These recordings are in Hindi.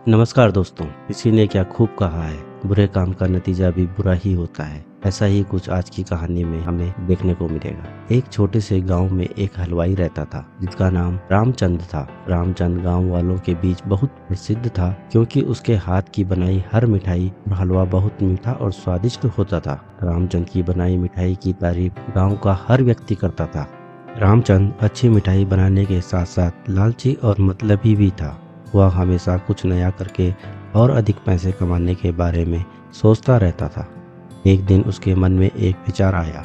नमस्कार दोस्तों। किसी ने क्या खूब कहा है, बुरे काम का नतीजा भी बुरा ही होता है। ऐसा ही कुछ आज की कहानी में हमें देखने को मिलेगा। एक छोटे से गांव में एक हलवाई रहता था जिसका नाम रामचंद था। रामचंद गांव वालों के बीच बहुत प्रसिद्ध था क्योंकि उसके हाथ की बनाई हर मिठाई और हलवा बहुत मीठा और स्वादिष्ट होता था। रामचंद की बनाई मिठाई की तारीफ गाँव का हर व्यक्ति करता था। रामचंद अच्छी मिठाई बनाने के साथ साथ लालची और मतलबी भी था। वह हमेशा कुछ नया करके और अधिक पैसे कमाने के बारे में सोचता रहता था। एक दिन उसके मन में एक विचार आया।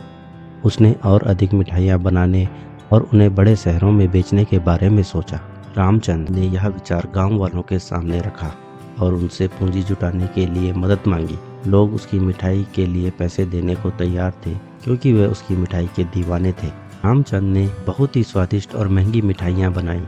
उसने और अधिक मिठाइयाँ बनाने और उन्हें बड़े शहरों में बेचने के बारे में सोचा। रामचंद ने यह विचार गांव वालों के सामने रखा और उनसे पूंजी जुटाने के लिए मदद मांगी। लोग उसकी मिठाई के लिए पैसे देने को तैयार थे क्योंकि वे उसकी मिठाई के दीवाने थे। रामचंद ने बहुत ही स्वादिष्ट और महंगी मिठाइयाँ बनाई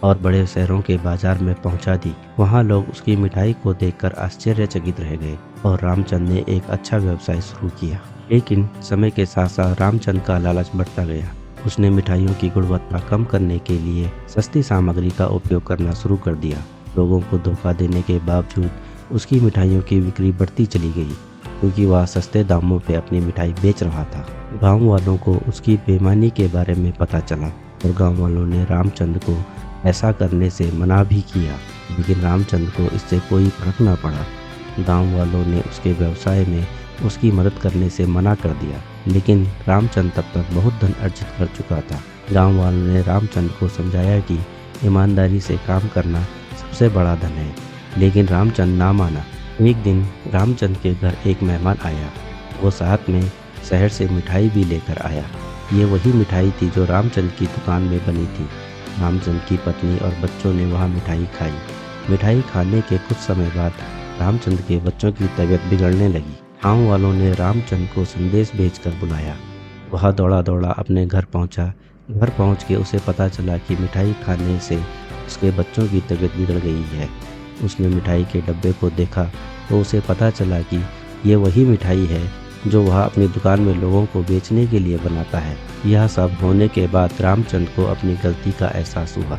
और बड़े शहरों के बाजार में पहुंचा दी। वहां लोग उसकी मिठाई को देखकर आश्चर्यचकित रह गए और रामचंद ने एक अच्छा व्यवसाय शुरू किया। लेकिन समय के साथ साथ रामचंद का लालच बढ़ता गया। उसने मिठाइयों की गुणवत्ता कम करने के लिए सस्ती सामग्री का उपयोग करना शुरू कर दिया। लोगों को धोखा देने के बावजूद उसकी मिठाइयों की बिक्री बढ़ती चली गई क्योंकि वह सस्ते दामों पर अपनी मिठाई बेच रहा था। गाँव वालों को उसकी बेईमानी के बारे में पता चला और गाँव वालों ने रामचंद को ऐसा करने से मना भी किया, लेकिन रामचंद को इससे कोई फर्क न पड़ा। गांव वालों ने उसके व्यवसाय में उसकी मदद करने से मना कर दिया, लेकिन रामचंद तब तक बहुत धन अर्जित कर चुका था। गांव वालों ने रामचंद को समझाया कि ईमानदारी से काम करना सबसे बड़ा धन है, लेकिन रामचंद ना माना। एक दिन रामचंद के घर एक मेहमान आया। वो साथ में शहर से मिठाई भी लेकर आया। ये वही मिठाई थी जो रामचंद की दुकान में बनी थी। रामचंद की पत्नी और बच्चों ने वहाँ मिठाई खाई। मिठाई खाने के कुछ समय बाद रामचंद के बच्चों की तबीयत बिगड़ने लगी। गाँव वालों ने रामचंद को संदेश भेजकर बुलाया। वह दौड़ा दौड़ा अपने घर पहुँचा। घर पहुँच के उसे पता चला कि मिठाई खाने से उसके बच्चों की तबीयत बिगड़ गई है। उसने मिठाई के डब्बे को देखा तो उसे पता चला कि ये वही मिठाई है जो वह अपनी दुकान में लोगों को बेचने के लिए बनाता है। यह सब होने के बाद रामचंद को अपनी गलती का एहसास हुआ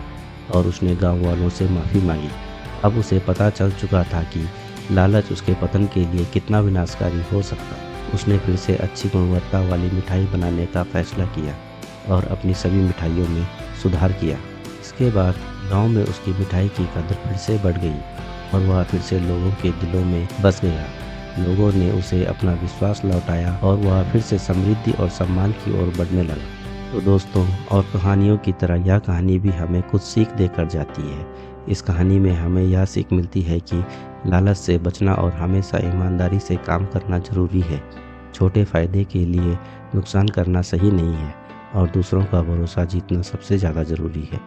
और उसने गांव वालों से माफ़ी मांगी। अब उसे पता चल चुका था कि लालच उसके पतन के लिए कितना विनाशकारी हो सकता। उसने फिर से अच्छी गुणवत्ता वाली मिठाई बनाने का फैसला किया और अपनी सभी मिठाइयों में सुधार किया। इसके बाद गांव में उसकी मिठाई की कदर फिर से बढ़ गई और वह फिर से लोगों के दिलों में बस गया। लोगों ने उसे अपना विश्वास लौटाया और वह फिर से समृद्धि और सम्मान की ओर बढ़ने लगा। तो दोस्तों, और कहानियों की तरह यह कहानी भी हमें कुछ सीख देकर जाती है। इस कहानी में हमें यह सीख मिलती है कि लालच से बचना और हमेशा ईमानदारी से काम करना जरूरी है। छोटे फायदे के लिए नुकसान करना सही नहीं है और दूसरों का भरोसा जीतना सबसे ज़्यादा ज़रूरी है।